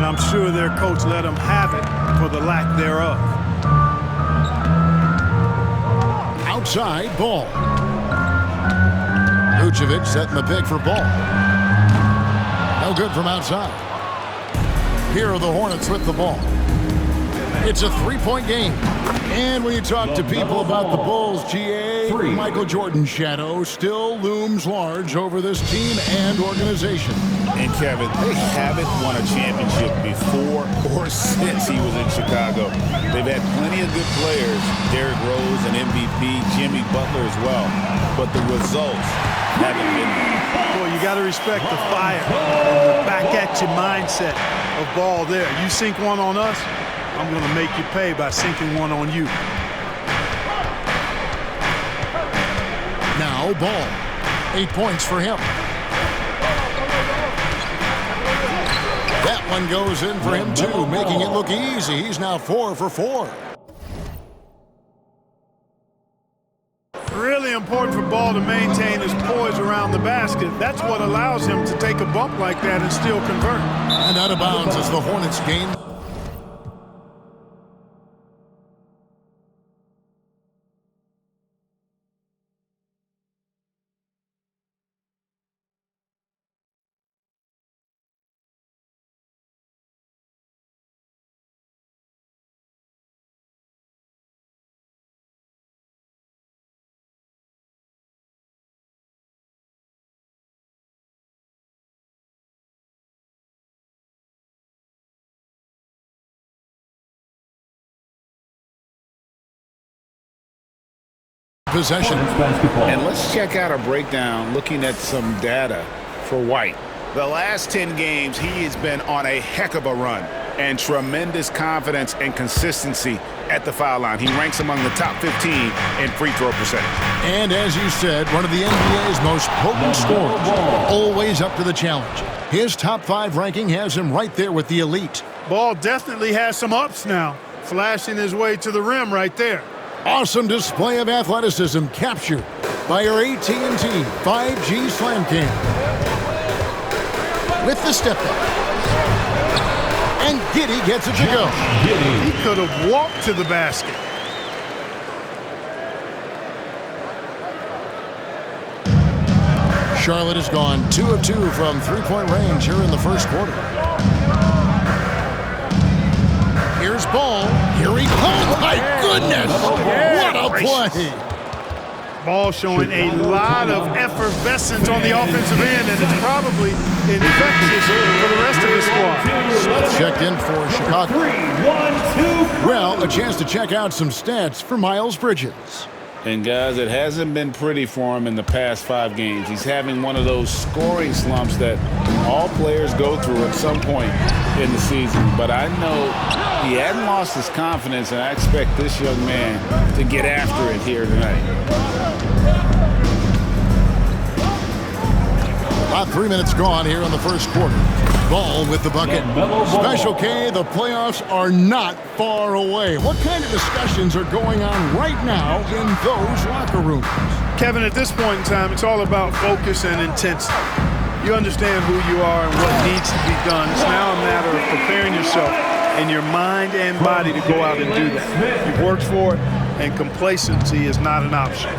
and I'm sure their coach let them have it for the lack thereof. Outside ball. Vucevic setting the pick for ball. No good from outside. Here are the Hornets with the ball. It's a three-point game. And when you talk to people about the Bulls, GA, Michael Jordan's shadow still looms large over this team and organization. And Kevin, they haven't won a championship before or since he was in Chicago. They've had plenty of good players, Derrick Rose, an MVP, Jimmy Butler as well. But the results haven't been there. Boy, you got to respect the fire and the back-at-you mindset of Ball there. You sink one on us, I'm going to make you pay by sinking one on you. Now Ball. 8 points for him. That one goes in for him too, making it look easy. He's now 4 for 4. Really important for Ball to maintain his poise around the basket. That's what allows him to take a bump like that and still convert. And out of bounds as the Hornets gain. Possession. And let's check out a breakdown looking at some data for White. The last 10 games, he has been on a heck of a run and tremendous confidence and consistency at the foul line. He ranks among the top 15 in free throw percentage. And as you said, one of the NBA's most potent scorers, always up to the challenge. His top 5 ranking has him right there with the elite. Ball definitely has some ups now, flashing his way to the rim right there. Awesome display of athleticism captured by our AT&T 5G Slam Cam. With the step back. And Giddey gets it to go. He could have walked to the basket. Charlotte has gone 2 of 2 from three-point range here in the first quarter. Here's Ball. Here he comes. Oh, my goodness. What a play. Ball showing a lot of effervescence on the offensive end, and it's probably infectious for the rest of the squad. Checked in for Chicago. Well, a chance to check out some stats for Miles Bridges. And guys, it hasn't been pretty for him in the past 5 games. He's having one of those scoring slumps that all players go through at some point in the season. But I know he hadn't lost his confidence, and I expect this young man to get after it here tonight. About 3 minutes gone here in the first quarter. Ball with the bucket. Special K, the playoffs are not far away. What kind of discussions are going on right now in those locker rooms? Kevin, at this point in time, it's all about focus and intensity. You understand who you are and what needs to be done. It's now a matter of preparing yourself in your mind and body to go out and do that. You've worked for it, and complacency is not an option.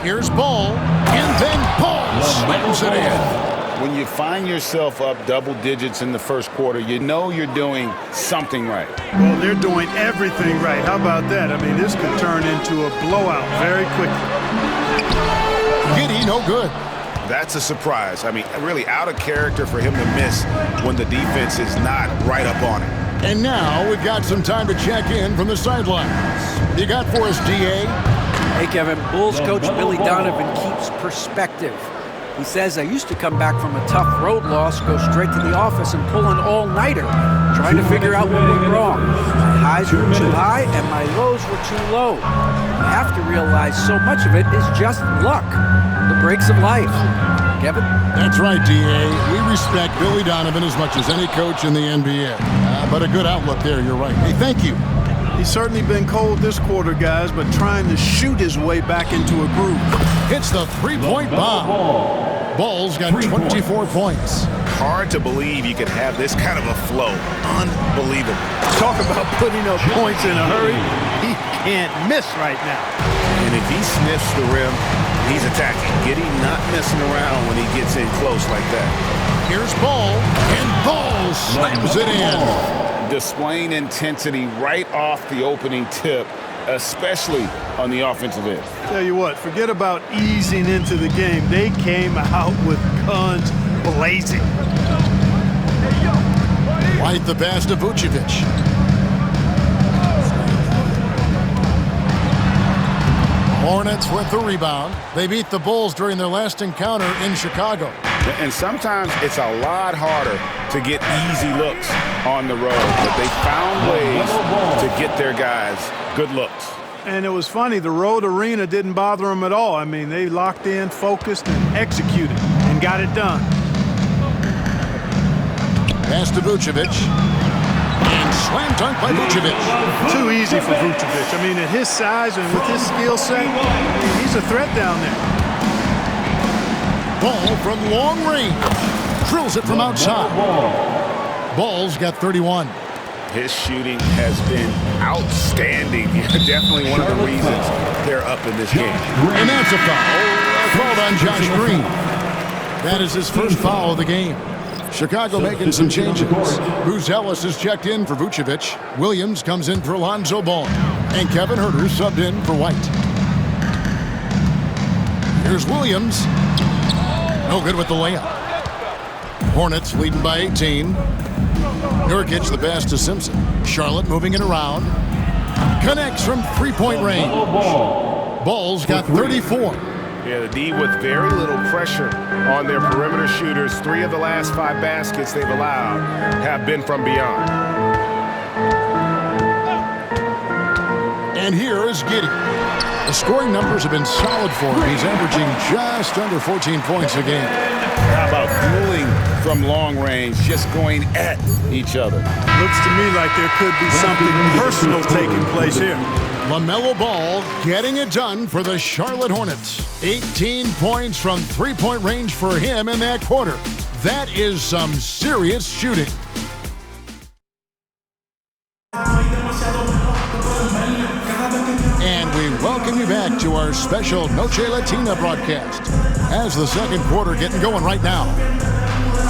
Here's Ball, and then Ball slams it in. When you find yourself up double digits in the first quarter, you know you're doing something right. Well, they're doing everything right. How about that? I mean, this could turn into a blowout very quickly. Giddey, no good. That's a surprise. I mean, really out of character for him to miss when the defense is not right up on it. And now we've got some time to check in from the sidelines. You got for us, DA? Hey, Kevin, Bulls coach Billy Donovan keeps perspective. He says, I used to come back from a tough road loss, go straight to the office and pull an all-nighter, trying to figure out what went wrong. My highs were too high and my lows were too low. You have to realize so much of it is just luck, the breaks of life. Kevin? That's right, DA. We respect Billy Donovan as much as any coach in the NBA. But a good outlook there, you're right. Hey, thank you. He's certainly been cold this quarter, guys, but trying to shoot his way back into a groove. Hits the three-point bomb. Ball's got 24 points. hard to believe you could have this kind of a flow. Unbelievable. Talk about putting up points in a hurry. He can't miss right now. And if he sniffs the rim, he's attacking. Giddy not messing around when he gets in close like that. Here's Ball, and Ball slams it in. Displaying intensity right off the opening tip, especially on the offensive end. Tell you what, forget about easing into the game. They came out with guns blazing. White the pass to Vucevic. Hornets with the rebound. They beat the Bulls during their last encounter in Chicago. And sometimes it's a lot harder to get easy looks on the road, but they found ways to get their guys good looks. And it was funny, the road arena didn't bother them at all. I mean, they locked in, focused, and executed, and got it done. Pass to Vucevic. And slam dunk by Vucevic. Too easy for Vucevic. I mean, at his size and with his skill set, he's a threat down there. Ball from long range. Drills it from outside. Ball's got 31. His shooting has been outstanding. Definitely one of the reasons they're up in this game. And that's a foul. Called on Josh Green. That is his first foul of the game. Chicago making some changes. Buzelis is checked in for Vucevic. Williams comes in for Lonzo Ball. And Kevin Huerter subbed in for White. Here's Williams. No good with the layup. Hornets leading by 18. Nurkic the pass to Simpson. Charlotte moving it around. Connects from three-point range. Ball's got 34. Yeah, the D with very little pressure on their perimeter shooters. 3 of the last 5 baskets they've allowed have been from beyond. And here is Giddey. The scoring numbers have been solid for him. He's averaging just under 14 points a game. How about dueling from long range, just going at each other? Looks to me like there could be something personal taking place here. LaMelo Ball getting it done for the Charlotte Hornets. 18 points from three-point range for him in that quarter. That is some serious shooting. And we welcome you back to our special Noche Latina broadcast as the second quarter getting going right now.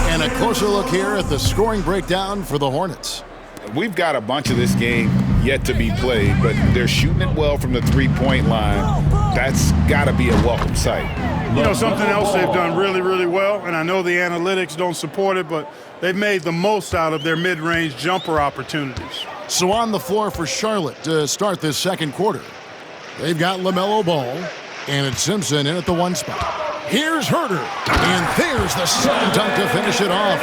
And a closer look here at the scoring breakdown for the Hornets. We've got a bunch of this game yet to be played, but they're shooting it well from the three-point line. That's got to be a welcome sight. You know, something else they've done really, really well, and I know the analytics don't support it, but they've made the most out of their mid-range jumper opportunities. So on the floor for Charlotte to start this second quarter, they've got LaMelo Ball, and it's Simpson in at the 1 spot. Here's Huerter, and there's the slam dunk to finish it off.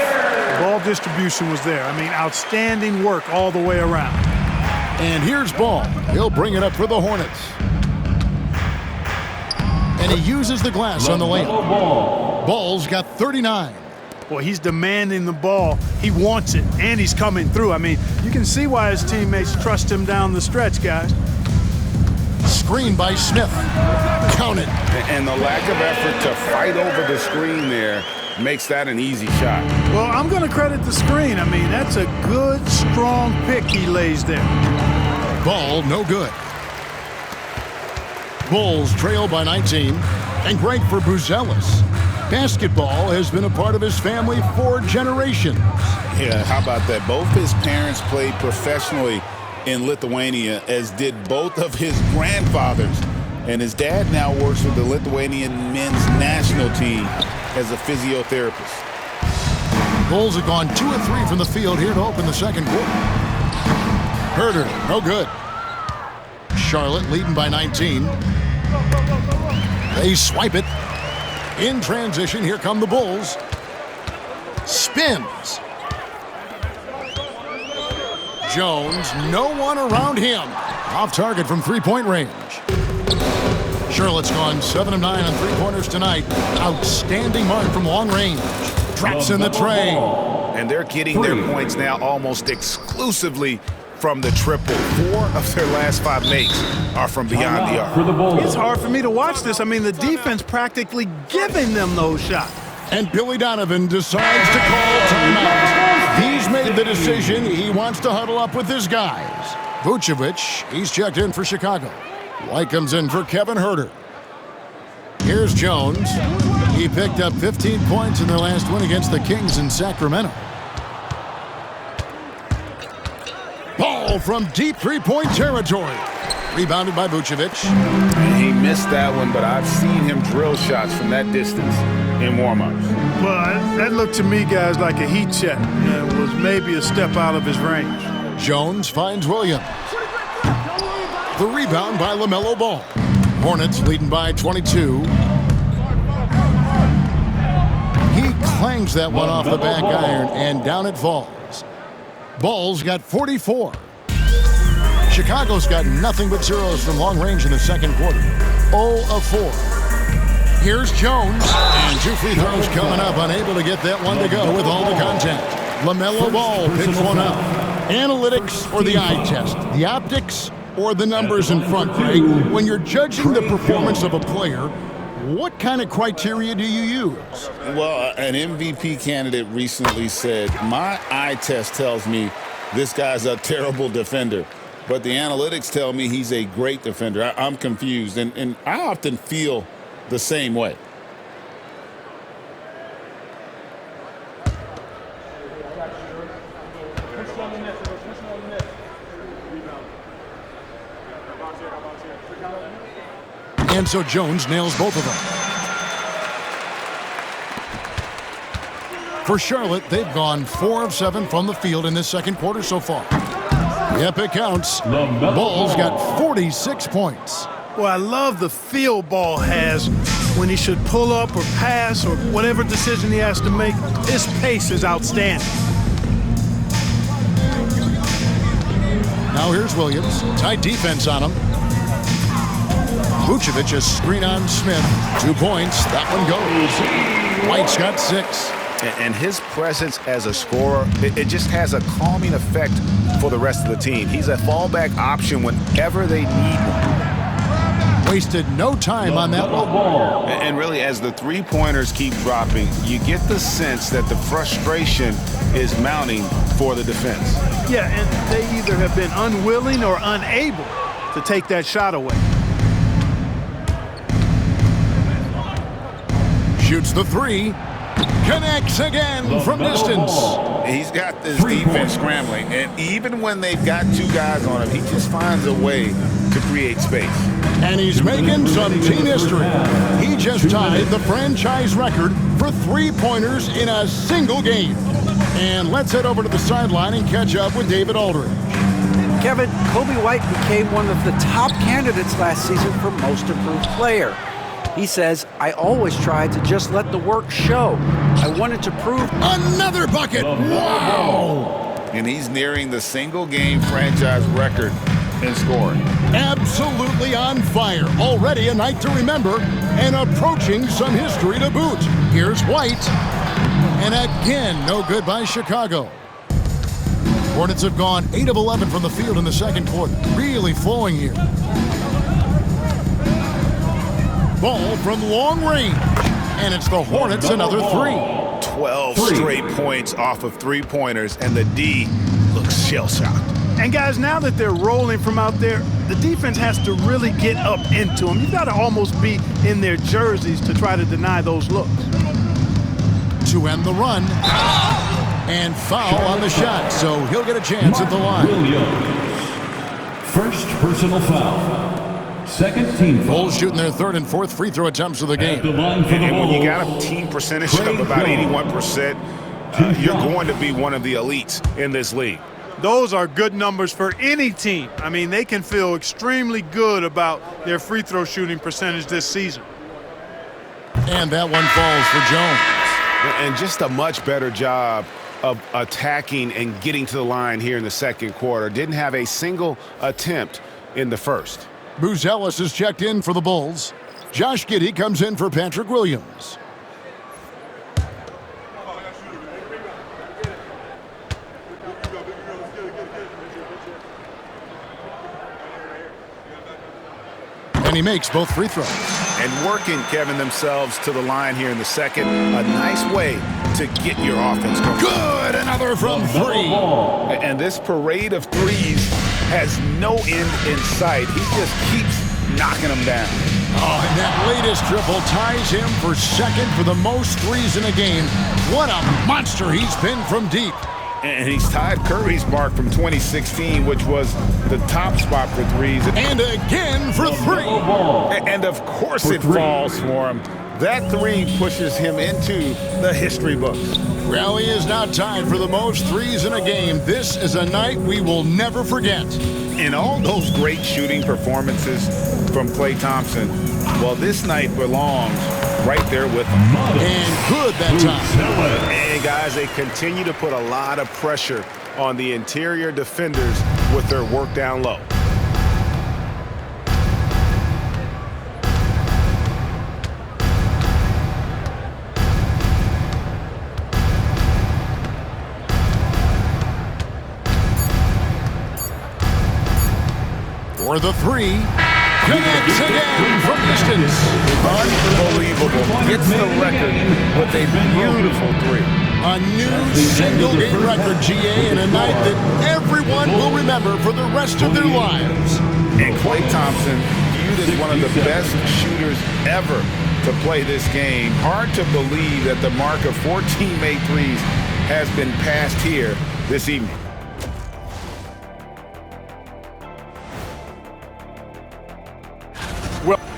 Ball distribution was there. I mean, outstanding work all the way around. And here's Ball. He'll bring it up for the Hornets. And he uses the glass on the layup. Ball's got 39. Well, he's demanding the ball. He wants it, and he's coming through. I mean, you can see why his teammates trust him down the stretch, guys. Screen by Smith. Count it. And the lack of effort to fight over the screen there makes that an easy shot. Well, I'm going to credit the screen. I mean, that's a good, strong pick he lays there. Ball, no good. Bulls trail by 19. And great for Buzelis. Basketball has been a part of his family for generations. Yeah, how about that? Both his parents played professionally in Lithuania, as did both of his grandfathers. And his dad now works with the Lithuanian men's national team as a physiotherapist. Bulls have gone 2 of 3 from the field here to open the second quarter. Huerter, no good. Charlotte leading by 19. They swipe it. In transition, here come the Bulls. Spins. Jones, no one around him. Off target from three-point range. Charlotte's gone 7 of 9 on three-pointers tonight. Outstanding mark from long range. Drops in the tray. And they're getting their points now almost exclusively from the triple. 4 of their last 5 makes are from beyond the arc. It's hard for me to watch this. I mean, the defense practically giving them those shots. And Billy Donovan decides to call timeout. He's made the decision. He wants to huddle up with his guys. Vucevic, he's checked in for Chicago. White comes in for Kevin Huerter. Here's Jones. He picked up 15 points in their last win against the Kings in Sacramento. Ball from deep three-point territory. Rebounded by Vucevic. He missed that one, but I've seen him drill shots from that distance in warm-ups. Well, that looked to me, guys, like a heat check. It was maybe a step out of his range. Jones finds Williams. The rebound by LaMelo Ball. Hornets leading by 22. He clangs that one off the back iron, and down it falls. Ball's got 44. Chicago's got nothing but zeros from long range in the second quarter. 0 of 4. Here's Jones. And 2 free throws coming up, unable to get that one to go with all the contact. LaMelo Ball picks one up. Analytics or the eye test? The optics or the numbers in front, Craig? When you're judging the performance of a player, what kind of criteria do you use? Well, an MVP candidate recently said, my eye test tells me this guy's a terrible defender, but the analytics tell me he's a great defender. I'm confused, and I often feel the same way. And so Jones nails both of them. For Charlotte, they've gone 4 of 7 from the field in this second quarter so far. Yep, it counts. Ball's got 46 points. Well, I love the feel Ball has when he should pull up or pass or whatever decision he has to make. His pace is outstanding. Now here's Williams. Tight defense on him. Vucevic a screen on Smith. 2 points. That one goes. White's got 6. And his presence as a scorer, it just has a calming effect for the rest of the team. He's a fallback option whenever they need one. Wasted no time on that low ball. And really, as the three-pointers keep dropping, you get the sense that the frustration is mounting for the defense. Yeah, and they either have been unwilling or unable to take that shot away. Shoots the 3. Connects again from distance. He's got this defense scrambling, and even when they've got 2 guys on him, he just finds a way to create space. And he's making some team history. He just tied the franchise record for three-pointers in a single game. And let's head over to the sideline and catch up with David Aldridge. Kevin, Kobe White became one of the top candidates last season for Most Improved Player. He says, I always tried to just let the work show. I wanted to prove... Another bucket! Wow! And he's nearing the single-game franchise record in scoring. Absolutely on fire. Already a night to remember and approaching some history to boot. Here's White. And again, no good by Chicago. Hornets have gone 8 of 11 from the field in the second quarter. Really flowing here. Ball from long range. And it's the Hornets another 3. 12 straight points off of three-pointers, and the D looks shell-shocked. And guys, now that they're rolling from out there, the defense has to really get up into them. You've got to almost be in their jerseys to try to deny those looks. To end the run. And foul on the shot, so he'll get a chance at the line. First personal foul. Second team foul. Bulls shooting their third and fourth free throw attempts of the game. And when you got a team percentage of about 81%, you're going to be one of the elites in this league. Those are good numbers for any team. I mean, they can feel extremely good about their free throw shooting percentage this season. And that one falls for Jones. And just a much better job of attacking and getting to the line here in the second quarter. Didn't have a single attempt in the first. Booz Ellis is checked in for the Bulls. Josh Giddey comes in for Patrick Williams. And he makes both free throws. And working, Kevin, themselves to the line here in the second. A nice way to get your offense going. Good, another from three. And this parade of threes has no end in sight. He just keeps knocking them down. Oh, and that latest triple ties him for second for the most threes in a game. What a monster he's been from deep. And he's tied Curry's mark from 2016, which was the top spot for threes. And again for three. And of course it falls for him. That three pushes him into the history books. Well, he is now tied for the most threes in a game. This is a night we will never forget. In all those great shooting performances from Klay Thompson, well, this night belongs right there with him. And good that time. And guys, they continue to put a lot of pressure on the interior defenders with their work down low. For the three, connects again from distance. Unbelievable. Gets the record with a beautiful three. A new single-game record, GA, in a night that everyone will remember for the rest of their lives. And Klay Thompson, viewed as one of the best shooters ever to play this game. Hard to believe that the mark of 14 made threes has been passed here this evening.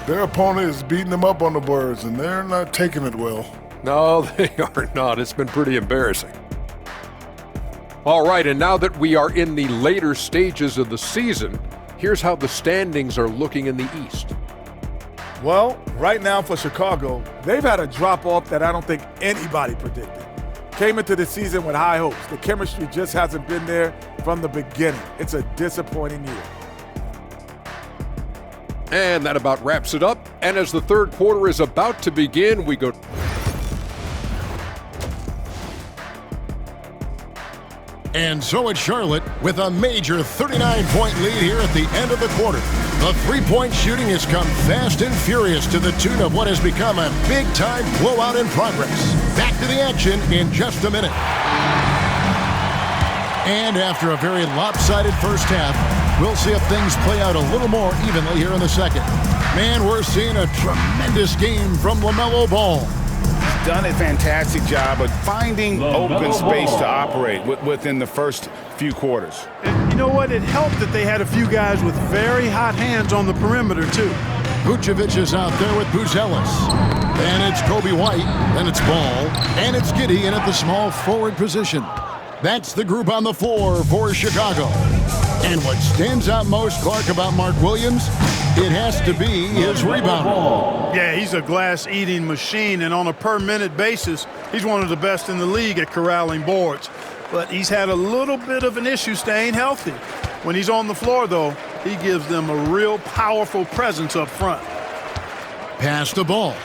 Their opponent is beating them up on the boards, and they're not taking it well. No, they are not. It's been pretty embarrassing. All right, and now that we are in the later stages of the season, here's how the standings are looking in the East. Well, right now for Chicago, they've had a drop-off that I don't think anybody predicted. Came into the season with high hopes. The chemistry just hasn't been there from the beginning. It's a disappointing year. And that about wraps it up. And as the third quarter is about to begin, we go. And so it's Charlotte with a major 39-point lead here at the end of the quarter. The three-point shooting has come fast and furious to the tune of what has become a big-time blowout in progress. Back to the action in just a minute. And after a very lopsided first half, we'll see if things play out a little more evenly here in the second. Man, we're seeing a tremendous game from LaMelo Ball. He's done a fantastic job of finding open space to operate within the first few quarters. And you know what? It helped that they had a few guys with very hot hands on the perimeter, too. Vucevic is out there with Buzelis. Then it's Kobe White. Then it's Ball. And it's Giddey in at the small forward position. That's the group on the floor for Chicago. And what stands out most, Clark, about Mark Williams, it has to be his rebound. Yeah, he's a glass-eating machine, and on a per-minute basis, he's one of the best in the league at corralling boards. But he's had a little bit of an issue staying healthy. When he's on the floor, though, he gives them a real powerful presence up front. Pass the ball.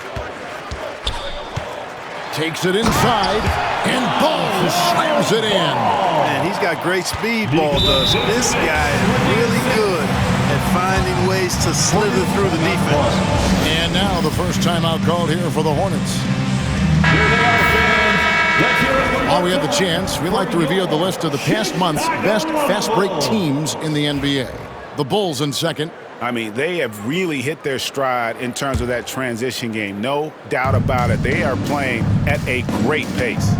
Takes it inside, and Ball slams it in. Man, he's got great speed, Ball does. This guy is really good at finding ways to slither through the defense. And now the first timeout called here for the Hornets. While we have the chance, we'd like to reveal the list of the past month's best fast break teams in the NBA. The Bulls in second. I mean, they have really hit their stride in terms of that transition game. No doubt about it. They are playing at a great pace.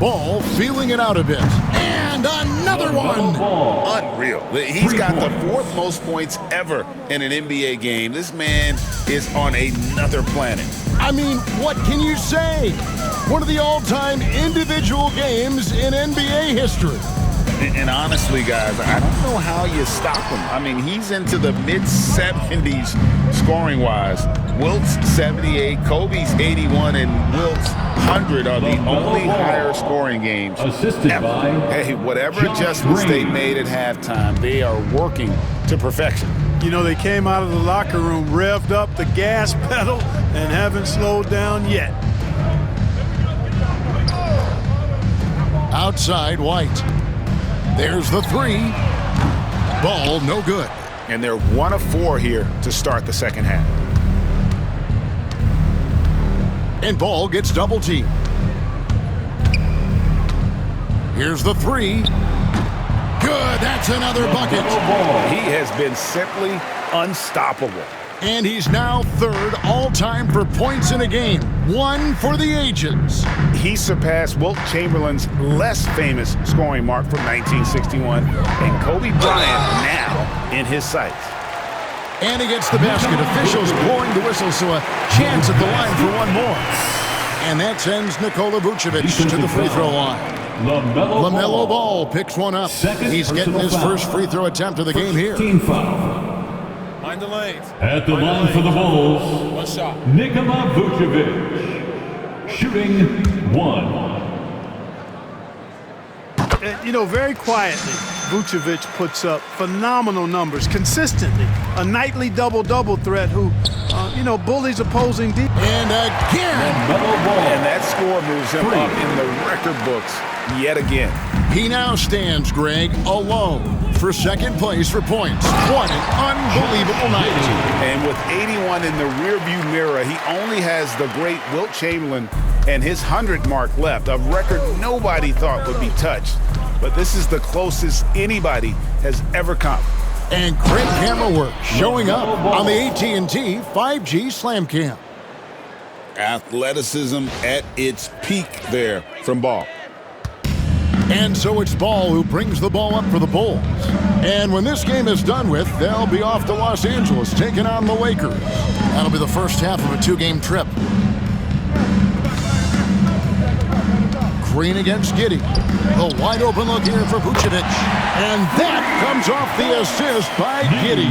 Ball feeling it out a bit. And another one. Unreal. He's got the fourth most points ever in an NBA game. This man is on another planet. I mean, what can you say? One of the all-time individual games in NBA history. And honestly, guys, I don't know how you stop him. I mean, he's into the mid-70s scoring-wise. Wilt's 78, Kobe's 81, and Wilt's 100 are the only higher scoring games ever. Hey, whatever adjustments they made at halftime, they are working to perfection. You know, they came out of the locker room, revved up the gas pedal, and haven't slowed down yet. Outside, White. There's the three. Ball no good. And they're 1 of 4 here to start the second half. And Ball gets double teamed. Here's the three. Good, that's another bucket. He has been simply unstoppable. And he's now third all-time for points in a game. 1 for the ages. He surpassed Wilt Chamberlain's less famous scoring mark from 1961, and Kobe Bryant now in his sights. And he gets the basket. Officials blowing the whistle, so a chance at the line for one more. And that sends Nikola Vucevic to the free throw line. LaMelo Ball picks one up. He's getting his first free throw attempt of the game here. Mind the lanes. At the line for the Bulls, One shot. Nikola Vucevic, shooting 1. You know, very quietly, Vucevic puts up phenomenal numbers consistently. A nightly double-double threat who, bullies opposing deep. And again. And that score moves him up in the record books yet again. He now stands, Greg, alone for second place for points. What an unbelievable night. And with 81 in the rearview mirror, he only has the great Wilt Chamberlain and his 100 mark left, a record nobody thought would be touched. But this is the closest anybody has ever come. And great camera work showing up on the AT&T 5G Slam Cam. Athleticism at its peak there from Ball. And so it's Ball who brings the ball up for the Bulls. And when this game is done with, they'll be off to Los Angeles taking on the Lakers. That'll be the first half of a 2-game trip. Green against Giddey. The wide open look here for Vucevic. And that comes off the assist by Giddey.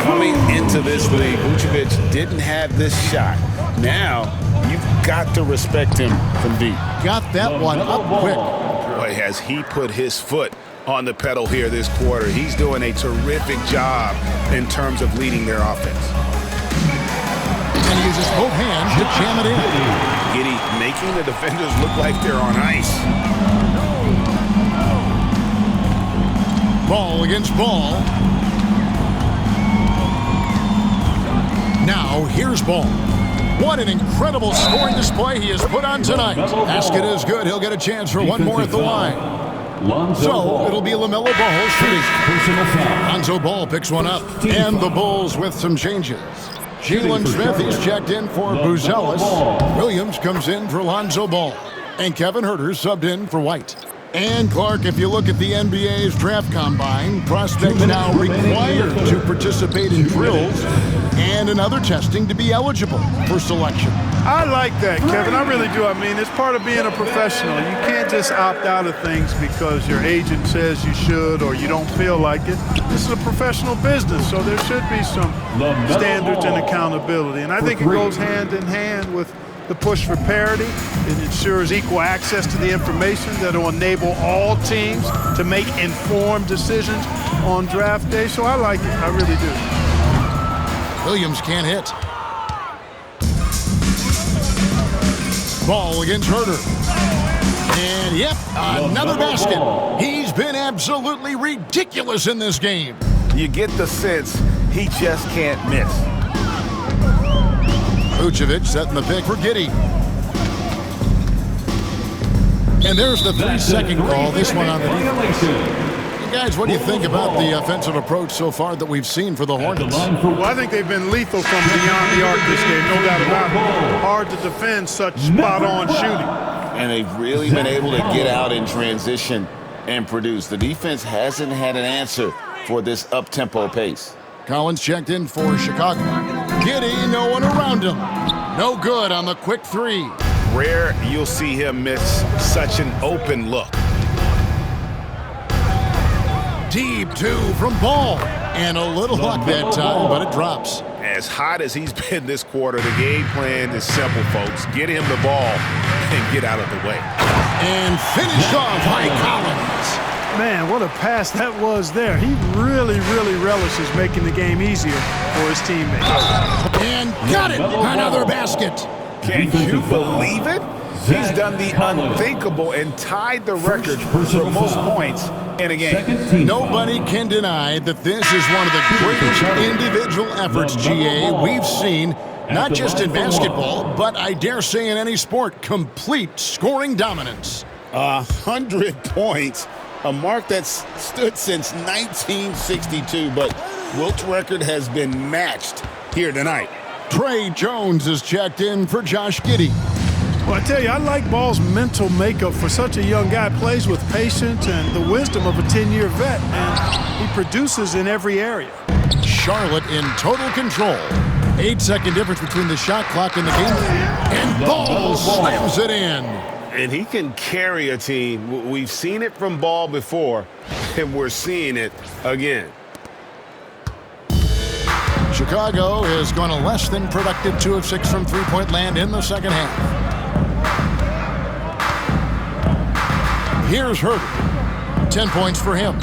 Coming into this league, Vucevic didn't have this shot. Now, you've got to respect him from deep. Got that one up quick. Boy, has he put his foot on the pedal here this quarter. He's doing a terrific job in terms of leading their offense. And he uses both hands to jam it in. Giddey making the defenders look like they're on ice. Ball against Ball. Now here's Ball. What an incredible scoring display he has put on tonight. Basket is good. He'll get a chance for one more at the line. So it'll be LaMelo Ball shooting. Lonzo Ball picks one up. And the Bulls with some changes. Jalen Smith is checked in for Buzelis. Williams comes in for Lonzo Ball. And Kevin Huerter subbed in for White. And Clark, if you look at the NBA's draft combine, prospects now required to participate in drills and another testing to be eligible for selection. I like that, Kevin. I really do. I mean, it's part of being a professional. You can't just opt out of things because your agent says you should or you don't feel like it. This is a professional business, so there should be some standards and accountability. And I think it goes hand in hand with the push for parity. It ensures equal access to the information that will enable all teams to make informed decisions on draft day. So I like it. I really do. Williams can't hit. Ball against Huerter. And yep, another basket. He's been absolutely ridiculous in this game. You get the sense he just can't miss. Vucevic setting the pick for Giddey. And there's the 3-second call, this one on the defense. Guys, what do you think about the offensive approach so far that we've seen for the Hornets? Well, I think they've been lethal from beyond the arc this game, no doubt about it. Hard to defend such spot-on shooting. And they've really been able to get out in transition and produce. The defense hasn't had an answer for this up-tempo pace. Collins checked in for Chicago. Giddey, no one around him. No good on the quick three. Rare you'll see him miss such an open look. Deep two from Ball. And a little luck that time, but it drops. As hot as he's been this quarter, the game plan is simple, folks. Get him the ball and get out of the way. And finished off by Collins. Man, what a pass that was there. He really, really relishes making the game easier for his teammates. And got it. Another basket. Can you believe it? He's done done the unthinkable and tied the record for most points in a game. Nobody can deny that this is one of the greatest individual efforts, GA, we've seen, not just in basketball, but I dare say in any sport. Complete scoring dominance. 100 points, a mark that's stood since 1962, but Wilt's record has been matched here tonight. Trey Jones is checked in for Josh Giddey. Well, I tell you, I like Ball's mental makeup for such a young guy. Plays with patience and the wisdom of a 10-year vet, and he produces in every area. Charlotte in total control. 8-second difference between the shot clock and the game. And Ball slams it in. And he can carry a team. We've seen it from Ball before, and we're seeing it again. Chicago is going to less than productive 2 of 6 from three-point land in the second half. Here's Herder. 10 points for him.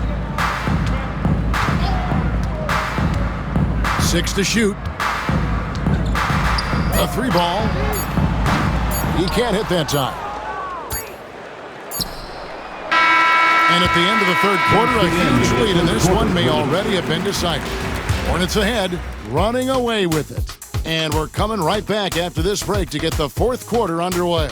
6 to shoot. A 3 ball. He can't hit that time. And at the end of the third quarter, a huge lead, and this one may already have been decided. Hornets ahead, running away with it. And we're coming right back after this break to get the fourth quarter underway.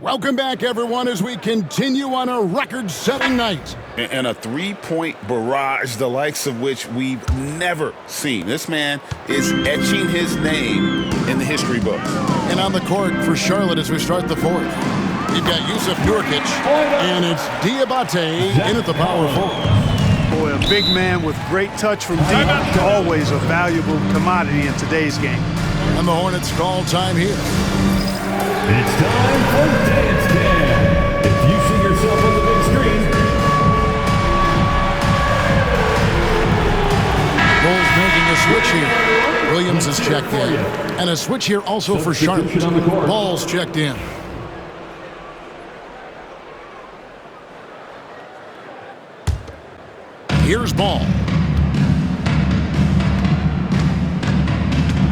Welcome back, everyone, as we continue on a record-setting night. And a three-point barrage, the likes of which we've never seen. This man is etching his name in the history books. And on the court for Charlotte as we start the fourth, we've got Yusuf Nurkic, and it's Diabate in at the power forward. Boy, a big man with great touch from deep. Always a valuable commodity in today's game. And the Hornets call time here. It's time for Dance Cam. If you see yourself on the big screen. Bulls making a switch here. Williams is checked in. And a switch here also for Charlotte. Ball's checked in. Here's Ball.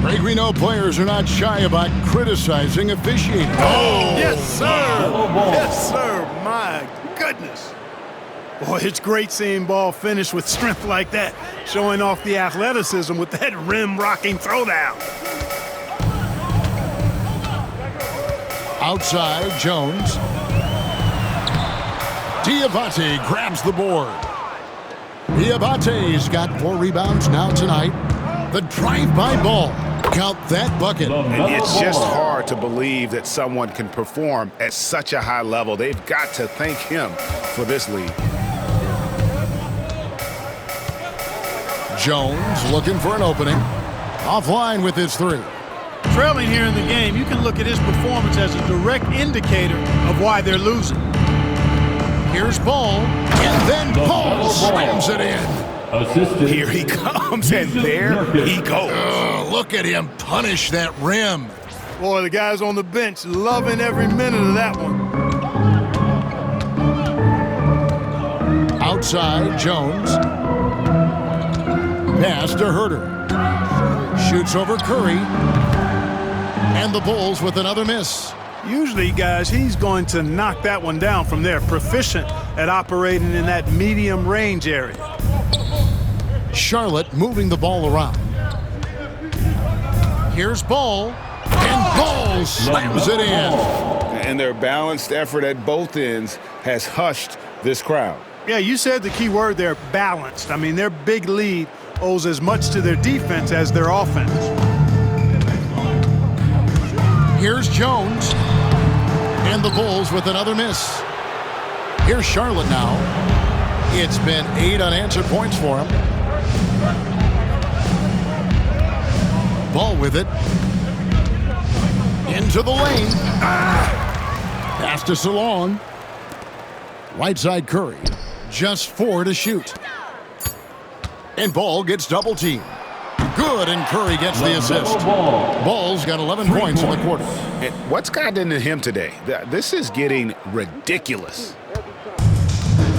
Greg, we know players are not shy about criticizing officiating. Oh, yes, sir. Yes, sir. My goodness. Boy, it's great seeing Ball finish with strength like that, showing off the athleticism with that rim-rocking throwdown. Outside, Jones. Diabate grabs the board. Diabate's got 4 rebounds now tonight. The drive-by Ball. Count that bucket. And it's just hard to believe that someone can perform at such a high level. They've got to thank him for this lead. Jones looking for an opening. Offline with his 3. Trailing here in the game, you can look at his performance as a direct indicator of why they're losing. Here's Ball, and then Ball slams it in. Assistant. Here he comes, and there he goes. Look at him punish that rim. Boy, the guys on the bench loving every minute of that one. Outside, Jones. Pass to Herder. Shoots over Curry. And the Bulls with another miss. Usually, guys, he's going to knock that one down from there. Proficient at operating in that medium range area. Charlotte moving the ball around. Here's Ball, and Ball slams it in. And their balanced effort at both ends has hushed this crowd. Yeah, you said the key word there, balanced. I mean, their big lead owes as much to their defense as their offense. Here's Jones, and the Bulls with another miss. Here's Charlotte now. It's been 8 unanswered points for him. Ball with it. Into the lane. Pass to Salon. Right side Curry. Just 4 to shoot. And Ball gets double teamed. Good, and Curry gets the assist. Ball's got 11 points in the quarter. And what's gotten into him today? This is getting ridiculous.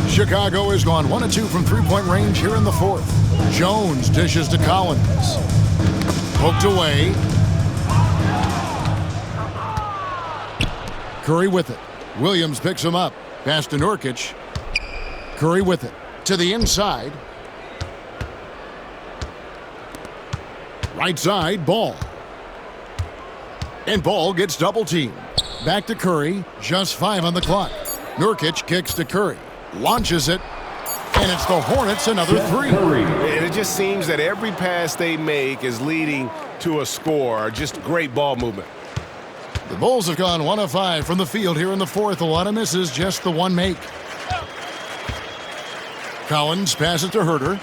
Chicago has gone 1 of 2 from three-point range here in the fourth. Jones dishes to Collins. Poked away. Curry with it. Williams picks him up. Pass to Nurkic. Curry with it. To the inside. Right side, Ball. And Ball gets double teamed. Back to Curry. Just 5 on the clock. Nurkic kicks to Curry. Launches it. And it's the Hornets another 3. And it just seems that every pass they make is leading to a score. Just great ball movement. The Bulls have gone 1 of 5 from the field here in the fourth. A lot of misses, just the one make. Collins passes to Herter.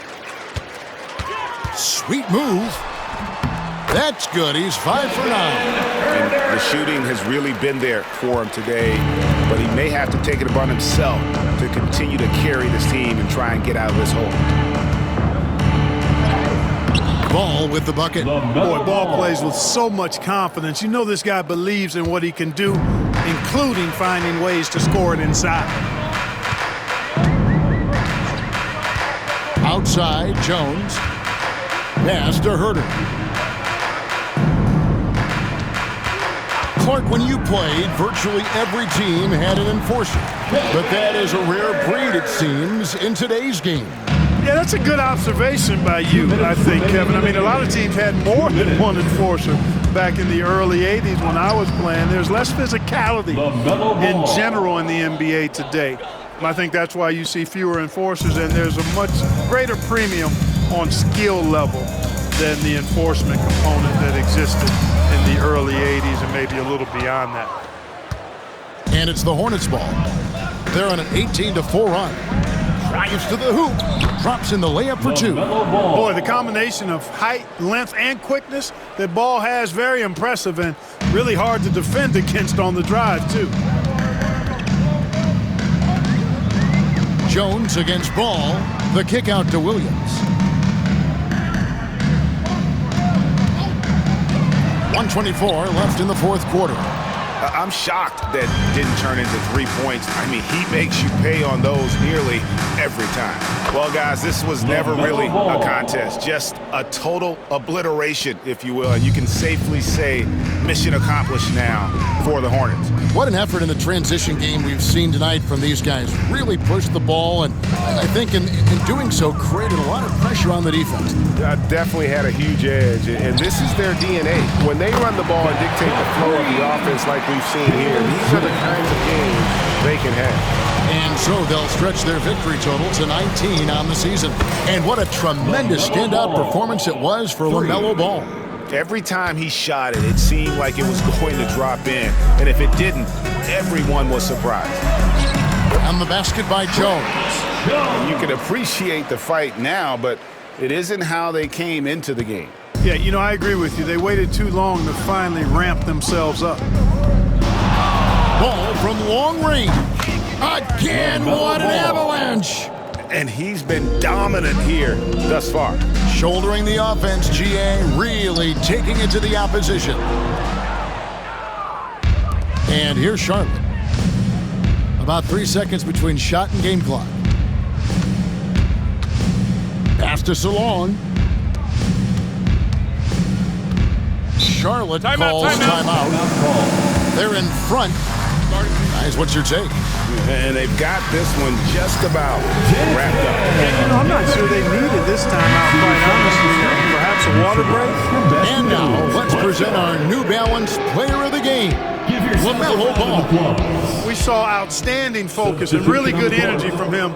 Sweet move. That's good. He's 5 for 9. And the shooting has really been there for him today, but he may have to take it upon himself to continue to carry this team and try and get out of this hole. Ball with the bucket. Boy, Ball plays with so much confidence. You know this guy believes in what he can do, including finding ways to score it inside. Outside, Jones. Pass to Herter. Clark, when you played, virtually every team had an enforcer. But that is a rare breed, it seems, in today's game. Yeah, that's a good observation by you, I think, Kevin. I mean, a lot of teams had more than one enforcer back in the early 80s when I was playing. There's less physicality in general in the NBA today. And I think that's why you see fewer enforcers, and there's a much greater premium on skill level than the enforcement component that existed in the early 80s and maybe a little beyond that. And it's the Hornets ball. They're on an 18-4 run. Drives to the hoop. Drops in the layup for 2. Boy, the combination of height, length, and quickness that Ball has, very impressive and really hard to defend against on the drive, too. Jones against Ball. The kick out to Williams. 1:24 left in the fourth quarter. I'm shocked that didn't turn into 3 points. I mean, he makes you pay on those nearly every time. Well, guys, this was never really a contest, just a total obliteration, if you will. And you can safely say mission accomplished now for the Hornets. What an effort in the transition game we've seen tonight from these guys. Really pushed the ball, and I think in doing so created a lot of pressure on the defense. Definitely had a huge edge, and this is their DNA. When they run the ball and dictate the flow of the offense like we've seen here, these are the kinds of games they can have. And so they'll stretch their victory total to 19 on the season. And what a tremendous standout performance it was for LaMelo Ball. Every time he shot it, it seemed like it was going to drop in. And if it didn't, everyone was surprised. On the basket by Jones. And you can appreciate the fight now, but it isn't how they came into the game. Yeah, you know, I agree with you. They waited too long to finally ramp themselves up. Ball from long range. Again, what an avalanche. And he's been dominant here thus far. Shouldering the offense, GA, really taking it to the opposition. And here's Charlotte. About 3 seconds between shot and game clock. Pass to Salon. Charlotte calls timeout. They're in front. Guys, what's your take? And they've got this one just about wrapped up. And, you know, I'm not sure they needed this timeout, quite honestly. Perhaps a water break? And now, let's present our New Balance Player of the Game, LaMelo Ball. We saw outstanding focus and really good energy from him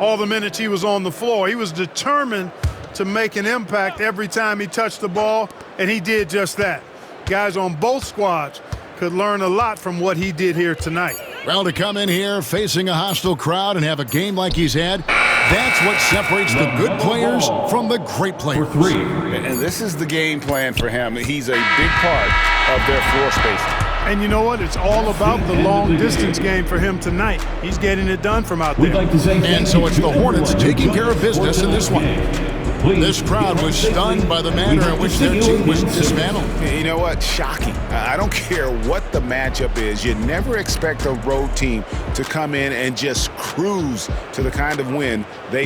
all the minutes he was on the floor. He was determined to make an impact every time he touched the ball, and he did just that. Guys on both squads could learn a lot from what he did here tonight. Well, to come in here facing a hostile crowd and have a game like he's had, that's what separates the good players from the great players. And this is the game plan for him. He's a big part of their floor spacing. And you know what? It's all about the long-distance game for him tonight. He's getting it done from out there. And so it's the Hornets taking care of business in this one. This crowd was stunned by the manner in which their team was dismantled. You know what? Shocking. I don't care what the matchup is. You never expect a road team to come in and just cruise to the kind of win they